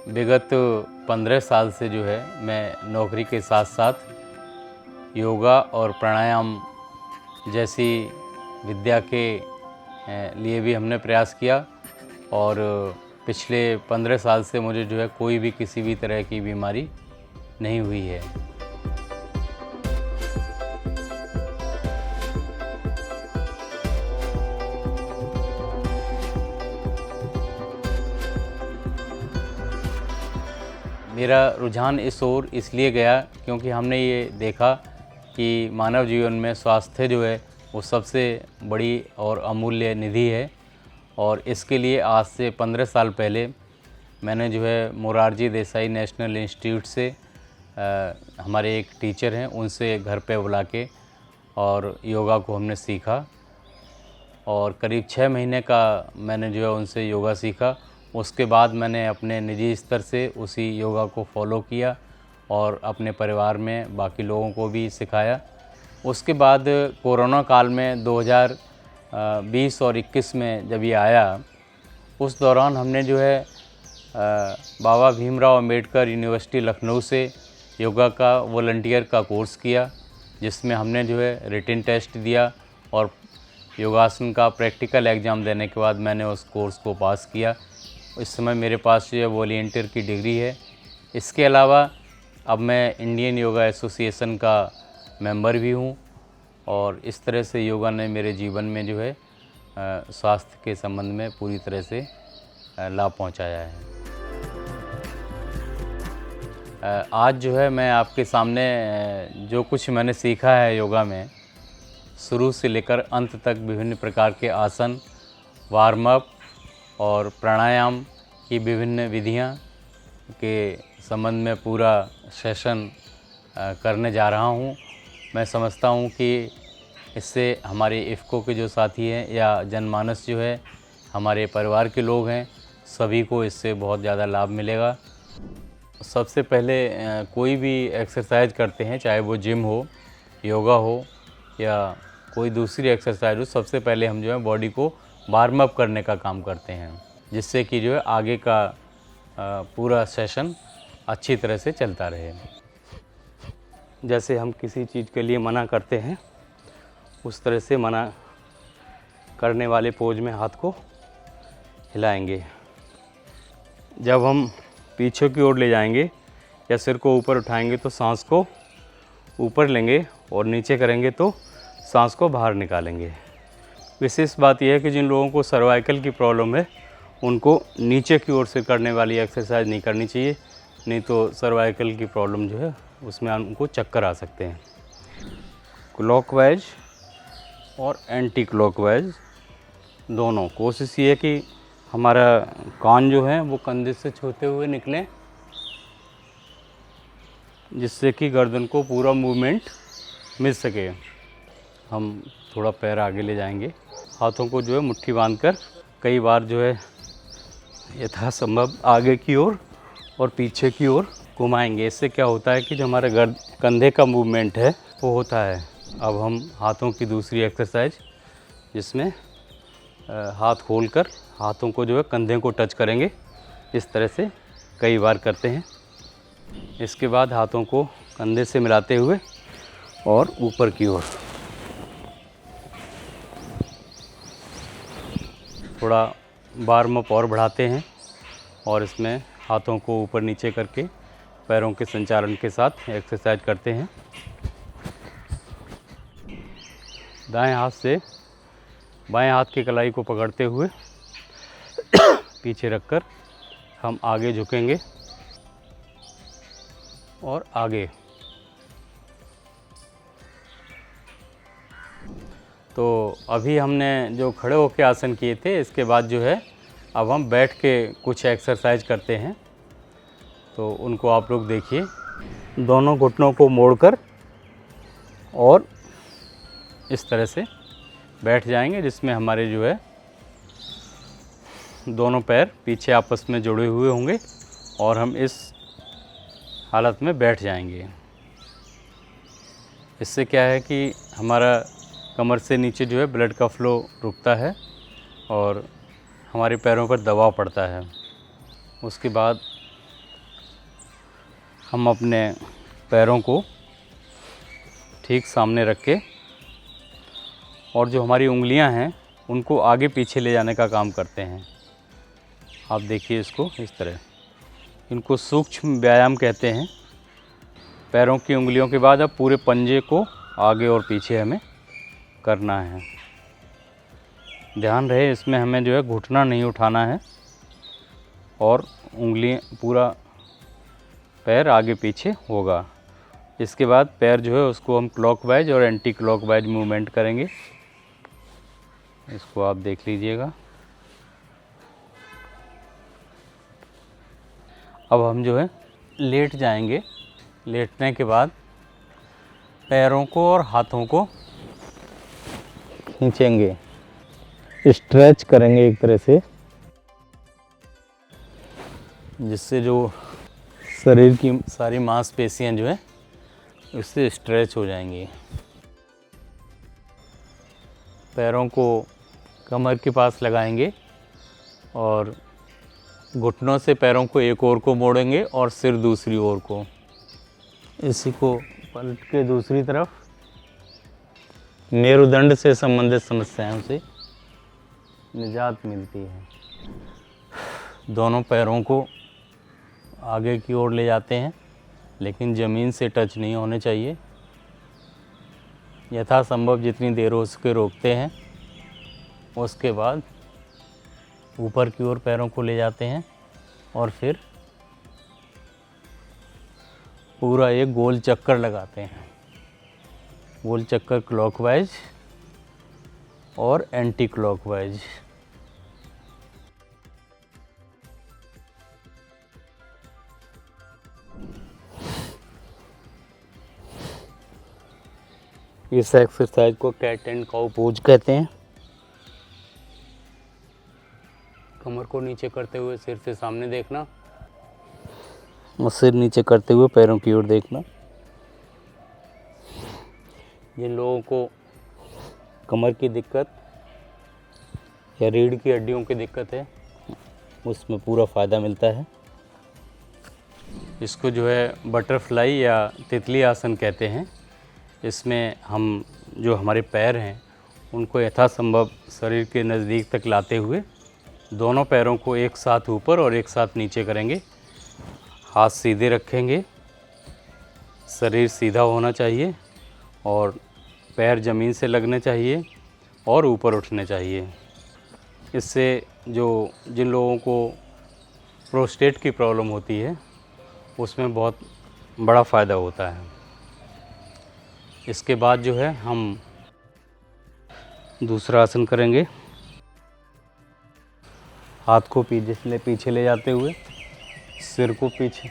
विगत 15 साल से जो है मैं नौकरी के साथ साथ योगा और प्राणायाम जैसी विद्या के लिए भी हमने प्रयास किया और पिछले 15 साल से मुझे जो है कोई भी किसी भी तरह की बीमारी नहीं हुई है। मेरा रुझान इस ओर इसलिए गया क्योंकि हमने ये देखा कि मानव जीवन में स्वास्थ्य जो है वो सबसे बड़ी और अमूल्य निधि है और इसके लिए आज से 15 साल पहले मैंने जो है मोरारजी देसाई नेशनल इंस्टीट्यूट से हमारे एक टीचर हैं उनसे घर पे बुला के और योगा को हमने सीखा और करीब 6 महीने का मैंने जो है उनसे योगा सीखा। उसके बाद मैंने अपने निजी स्तर से उसी योगा को फॉलो किया और अपने परिवार में बाकी लोगों को भी सिखाया। उसके बाद कोरोना काल में 2020 और 21 में जब ये आया उस दौरान हमने जो है बाबा भीमराव अंबेडकर यूनिवर्सिटी लखनऊ से योगा का वॉलंटियर का कोर्स किया, जिसमें हमने जो है रिटन टेस्ट दिया और योगासन का प्रैक्टिकल एग्ज़ाम देने के बाद मैंने उस कोर्स को पास किया। इस समय मेरे पास जो है वॉलंटियर की डिग्री है। इसके अलावा अब मैं इंडियन योगा एसोसिएशन का मेंबर भी हूँ और इस तरह से योगा ने मेरे जीवन में जो है स्वास्थ्य के संबंध में पूरी तरह से लाभ पहुँचाया है। आज जो है मैं आपके सामने जो कुछ मैंने सीखा है योगा में, शुरू से लेकर अंत तक विभिन्न प्रकार के आसन, वार्म अप और प्राणायाम की विभिन्न विधियां के संबंध में पूरा सेशन करने जा रहा हूं। मैं समझता हूं कि इससे हमारे इफ़को के जो साथी हैं या जनमानस जो है हमारे परिवार के लोग हैं, सभी को इससे बहुत ज़्यादा लाभ मिलेगा। सबसे पहले कोई भी एक्सरसाइज करते हैं, चाहे वो जिम हो, योगा हो या कोई दूसरी एक्सरसाइज हो, सबसे पहले हम जो है बॉडी को वार्म अप करने का काम करते हैं, जिससे कि जो है आगे का पूरा सेशन अच्छी तरह से चलता रहे। जैसे हम किसी चीज़ के लिए मना करते हैं उस तरह से मना करने वाले पोज में हाथ को हिलाएंगे। जब हम पीछे की ओर ले जाएंगे या सिर को ऊपर उठाएंगे तो सांस को ऊपर लेंगे और नीचे करेंगे तो सांस को बाहर निकालेंगे। विशेष बात यह है कि जिन लोगों को सर्वाइकल की प्रॉब्लम है उनको नीचे की ओर से करने वाली एक्सरसाइज नहीं करनी चाहिए, नहीं तो सर्वाइकल की प्रॉब्लम जो है उसमें उनको चक्कर आ सकते हैं। क्लॉकवाइज और एंटी क्लॉकवाइज दोनों। कोशिश ये है कि हमारा कान जो है वो कंधे से छूते हुए निकलें, जिससे कि गर्दन को पूरा मूवमेंट मिल सके। हम थोड़ा पैर आगे ले जाएंगे, हाथों को जो है मुट्ठी बांधकर कई बार जो है यथासंभव आगे की ओर और पीछे की ओर घुमाएंगे। इससे क्या होता है कि जो हमारा कंधे का मूवमेंट है वो होता है। अब हम हाथों की दूसरी एक्सरसाइज, जिसमें हाथ खोलकर हाथों को जो है कंधे को टच करेंगे, इस तरह से कई बार करते हैं। इसके बाद हाथों को कंधे से मिलाते हुए और ऊपर की ओर थोड़ा वार्म अप और बढ़ाते हैं और इसमें हाथों को ऊपर नीचे करके पैरों के संचालन के साथ एक्सरसाइज करते हैं। दाएं हाथ से बाएं हाथ की कलाई को पकड़ते हुए पीछे रखकर हम आगे झुकेंगे और आगे। तो अभी हमने जो खड़े होकर आसन किए थे, इसके बाद जो है अब हम बैठ के कुछ एक्सरसाइज करते हैं, तो उनको आप लोग देखिए। दोनों घुटनों को मोड़कर और इस तरह से बैठ जाएंगे, जिसमें हमारे जो है दोनों पैर पीछे आपस में जुड़े हुए होंगे और हम इस हालत में बैठ जाएंगे। इससे क्या है कि हमारा कमर से नीचे जो है ब्लड का फ्लो रुकता है और हमारे पैरों पर दबाव पड़ता है। उसके बाद हम अपने पैरों को ठीक सामने रख के और जो हमारी उंगलियां हैं उनको आगे पीछे ले जाने का काम करते हैं। आप देखिए इसको इस तरह, इनको सूक्ष्म व्यायाम कहते हैं। पैरों की उंगलियों के बाद अब पूरे पंजे को आगे और पीछे हमें करना है। ध्यान रहे इसमें हमें जो है घुटना नहीं उठाना है और उंगली पूरा पैर आगे पीछे होगा। इसके बाद पैर जो है उसको हम क्लॉकवाइज और एंटी क्लॉकवाइज मूवमेंट करेंगे। इसको आप देख लीजिएगा। अब हम जो है लेट जाएंगे। लेटने के बाद पैरों को और हाथों को खींचेंगे, स्ट्रेच करेंगे एक तरह से, जिससे जो शरीर की सारी मांसपेशियां जो है उससे स्ट्रेच हो जाएंगी। पैरों को कमर के पास लगाएंगे और घुटनों से पैरों को एक ओर को मोड़ेंगे और सिर दूसरी ओर को। इसी को पलट के दूसरी तरफ। मेरुदंड से संबंधित समस्याओं से निजात मिलती है। दोनों पैरों को आगे की ओर ले जाते हैं, लेकिन ज़मीन से टच नहीं होने चाहिए। यथासंभव जितनी देर हो सके रोकते हैं। उसके बाद ऊपर की ओर पैरों को ले जाते हैं और फिर पूरा एक गोल चक्कर लगाते हैं। गोल चक्कर क्लॉकवाइज और एंटी क्लॉकवाइज। इस एक्सरसाइज को कैट एंड काऊ पोज कहते हैं। कमर को नीचे करते हुए सिर से सामने देखना और सिर नीचे करते हुए पैरों की ओर देखना। जिन लोगों को कमर की दिक्कत या रीढ़ की हड्डियों की दिक्कत है, उसमें पूरा फ़ायदा मिलता है। इसको जो है बटरफ्लाई या तितली आसन कहते हैं। इसमें हम जो हमारे पैर हैं उनको यथासंभव शरीर के नज़दीक तक लाते हुए दोनों पैरों को एक साथ ऊपर और एक साथ नीचे करेंगे। हाथ सीधे रखेंगे, शरीर सीधा होना चाहिए और पैर ज़मीन से लगने चाहिए और ऊपर उठने चाहिए। इससे जिन लोगों को प्रोस्टेट की प्रॉब्लम होती है उसमें बहुत बड़ा फ़ायदा होता है। इसके बाद जो है हम दूसरा आसन करेंगे। हाथ को पीछे ले जाते हुए सिर को पीछे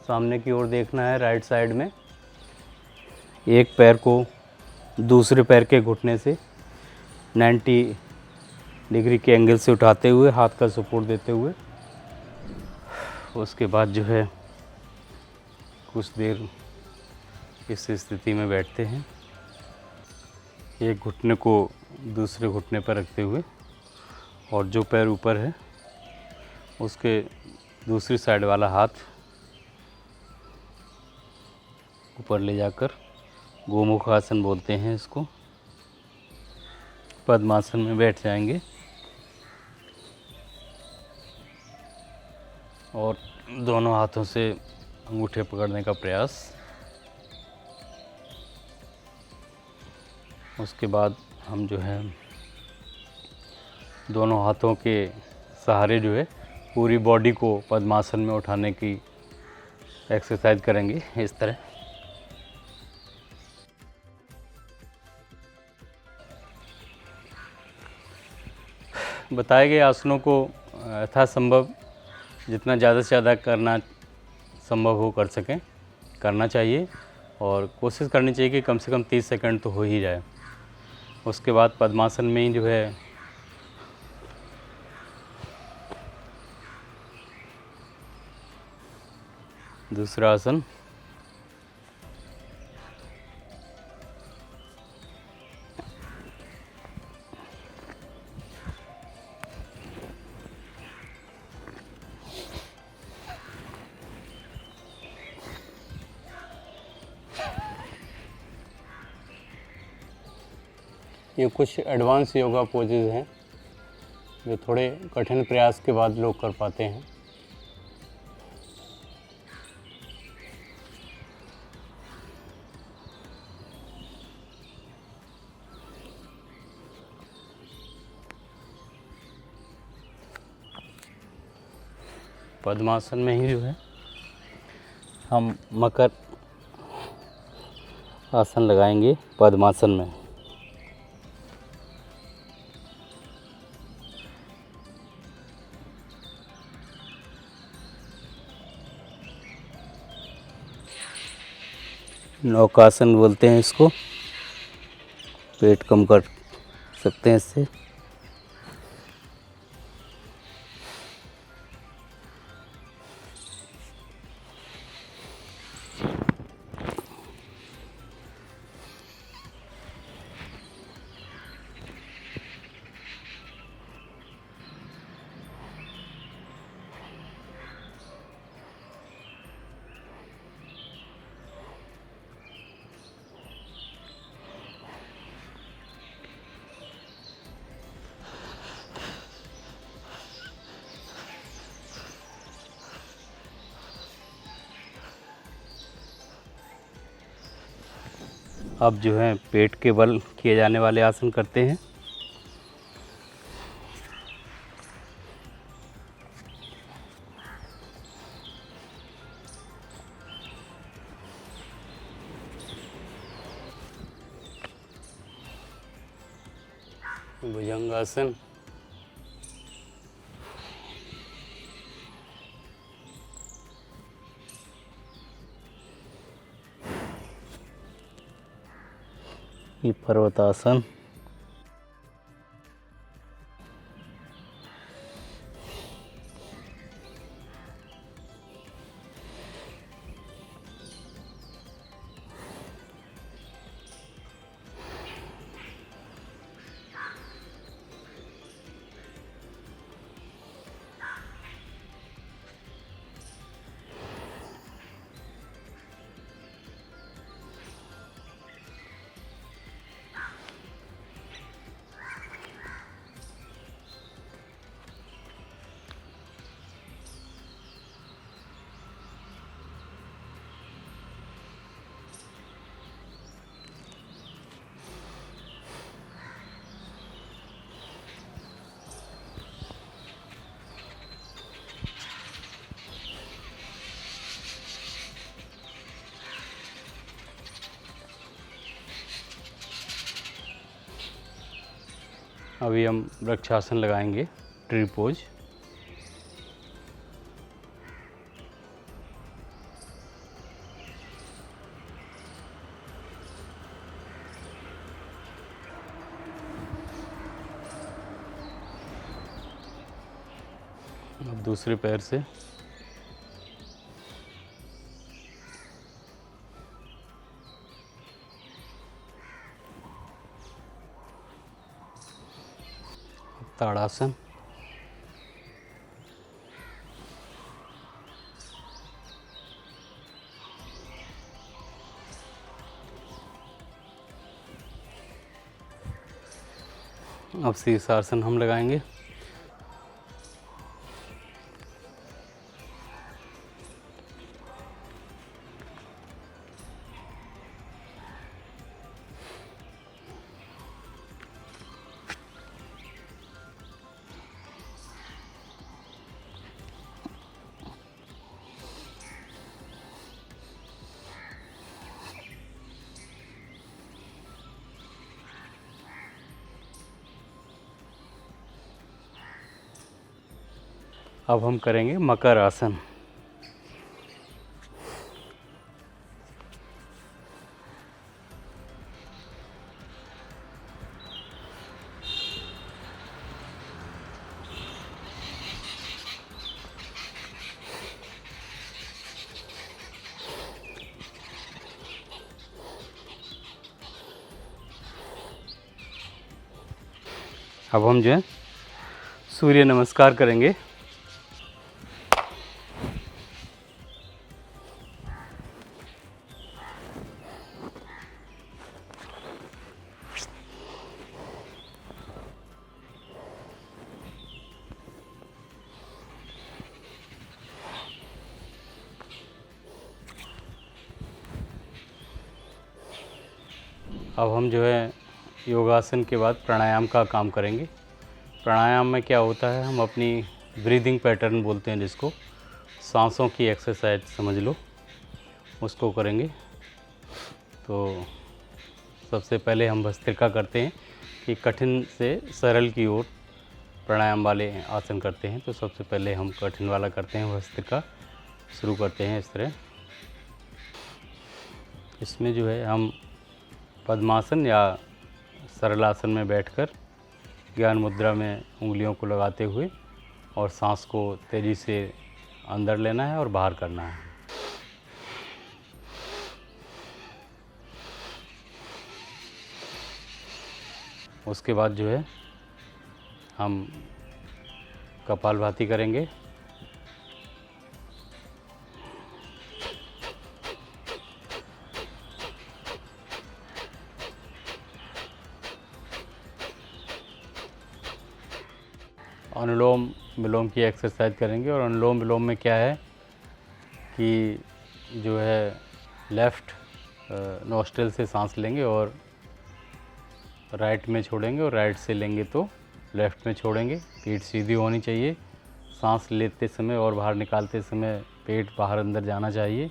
सामने की ओर देखना है। राइट साइड में एक पैर को दूसरे पैर के घुटने से 90 डिग्री के एंगल से उठाते हुए हाथ का सपोर्ट देते हुए उसके बाद जो है कुछ देर इस स्थिति में बैठते हैं। एक घुटने को दूसरे घुटने पर रखते हुए और जो पैर ऊपर है उसके दूसरी साइड वाला हाथ ऊपर ले जाकर गोमुख आसन बोलते हैं इसको। पद्मासन में बैठ जाएंगे और दोनों हाथों से अंगूठे पकड़ने का प्रयास। उसके बाद हम जो है दोनों हाथों के सहारे जो है पूरी बॉडी को पद्मासन में उठाने की एक्सरसाइज करेंगे इस तरह। बताए गए आसनों को यथासंभव जितना ज़्यादा से ज़्यादा करना संभव हो कर सकें करना चाहिए और कोशिश करनी चाहिए कि कम से कम 30 सेकंड तो हो ही जाए। उसके बाद पद्मासन में ही जो है दूसरा आसन। ये कुछ एडवांस योगा पोजेज हैं जो थोड़े कठिन प्रयास के बाद लोग कर पाते हैं। पद्मासन में ही जो है हम मकर आसन लगाएंगे पद्मासन में। नौकासन बोलते हैं इसको। पेट कम कर सकते हैं इससे। अब जो है पेट के बल किए जाने वाले आसन करते हैं। भुजंगासन, पर्वतासन, अभी हम वृक्षासन लगाएंगे, ट्री पोज। अब दूसरे पैर से ताड़ासन, अब शीर्षासन हम लगाएंगे। अब हम करेंगे मकर आसन। अब हम जो है सूर्य नमस्कार करेंगे। अब हम जो है योगासन के बाद प्राणायाम का काम करेंगे। प्राणायाम में क्या होता है, हम अपनी ब्रीदिंग पैटर्न बोलते हैं जिसको, सांसों की एक्सरसाइज समझ लो, उसको करेंगे। तो सबसे पहले हम भस्त्रिका करते हैं कि कठिन से सरल की ओर प्राणायाम वाले आसन करते हैं। तो सबसे पहले हम कठिन वाला करते हैं, भस्त्रिका शुरू करते हैं इस तरह। इसमें जो है हम पद्मासन या सरल आसन में बैठकर ज्ञान मुद्रा में उंगलियों को लगाते हुए और सांस को तेज़ी से अंदर लेना है और बाहर करना है। उसके बाद जो है हम कपालभाति करेंगे। अनुलोम विलोम की एक्सरसाइज करेंगे। और अनुलोम विलोम में क्या है कि जो है लेफ़्ट नोस्ट्रिल से सांस लेंगे और राइट में छोड़ेंगे, और राइट से लेंगे तो लेफ़्ट में छोड़ेंगे। पीठ सीधी होनी चाहिए। सांस लेते समय और बाहर निकालते समय पेट बाहर अंदर जाना चाहिए,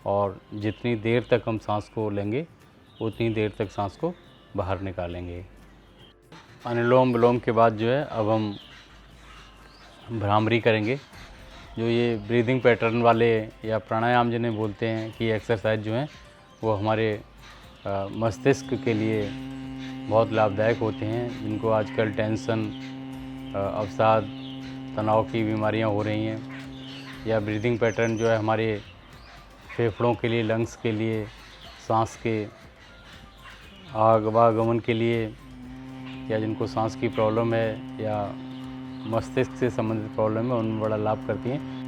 और जितनी देर तक हम सांस को लेंगे उतनी देर तक सांस को बाहर निकालेंगे। अनुलोम विलोम के बाद जो है अब हम भ्रामरी करेंगे। जो ये ब्रीदिंग पैटर्न वाले या प्राणायाम जिन्हें बोलते हैं कि एक्सरसाइज जो हैं वो हमारे मस्तिष्क के लिए बहुत लाभदायक होते हैं। जिनको आजकल टेंशन, अवसाद, तनाव की बीमारियां हो रही हैं, या ब्रीदिंग पैटर्न जो है हमारे फेफड़ों के लिए, लंग्स के लिए, सांस के आवागमन के लिए, या जिनको सांस की प्रॉब्लम है या मस्तिष्क से संबंधित प्रॉब्लम है, उनमें बड़ा लाभ करती हैं।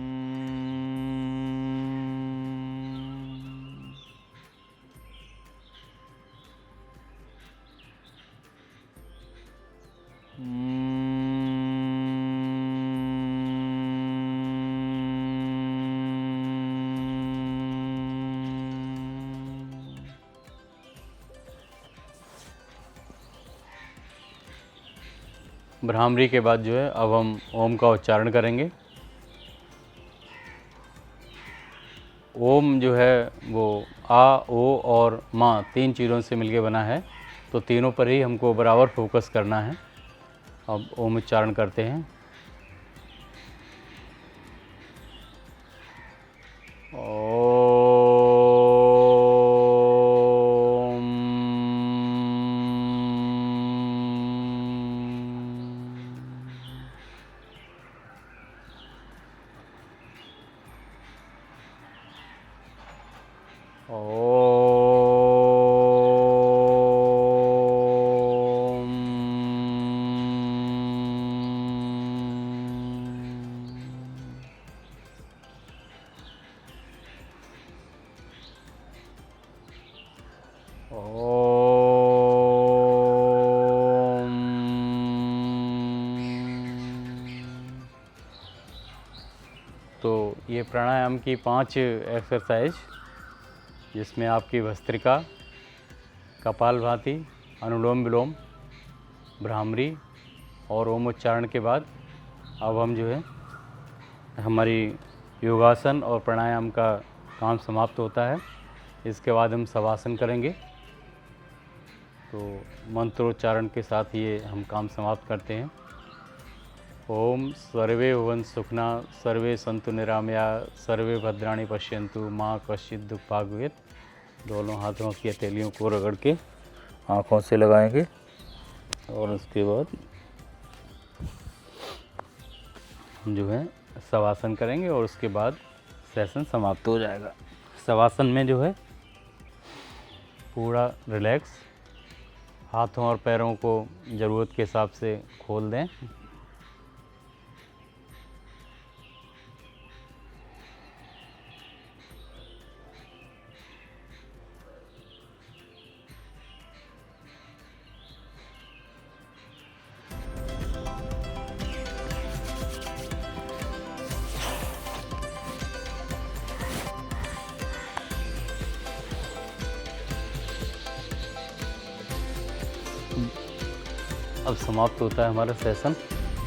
भ्रामरी के बाद जो है अब हम ओम का उच्चारण करेंगे। ओम जो है वो आ, ओ और माँ 3 चीज़ों से मिलके बना है, तो तीनों पर ही हमको बराबर फोकस करना है। अब ओम उच्चारण करते हैं। तो ये प्राणायाम की 5 एक्सरसाइज, जिसमें आपकी भस्त्रिका, कपालभाति, अनुलोम विलोम, भ्रामरी और ओम उच्चारण के बाद अब हम जो है हमारी योगासन और प्राणायाम का काम समाप्त होता है। इसके बाद हम शवासन करेंगे। तो मंत्रोच्चारण के साथ ये हम काम समाप्त करते हैं। ओम सर्वे भवन्तु सुखिनः, सर्वे सन्तु निरामया, सर्वे भद्राणि पश्यन्तु, माँ कश्चित् दुःख भाग् भवेत्। दोनों हाथों की हथेलियों को रगड़ के आँखों से लगाएंगे और उसके बाद हम जो है शवासन करेंगे और उसके बाद सेशन समाप्त हो जाएगा। शवासन में जो है पूरा रिलैक्स, हाथों और पैरों को ज़रूरत के हिसाब से खोल दें। अब समाप्त होता है हमारा सेशन।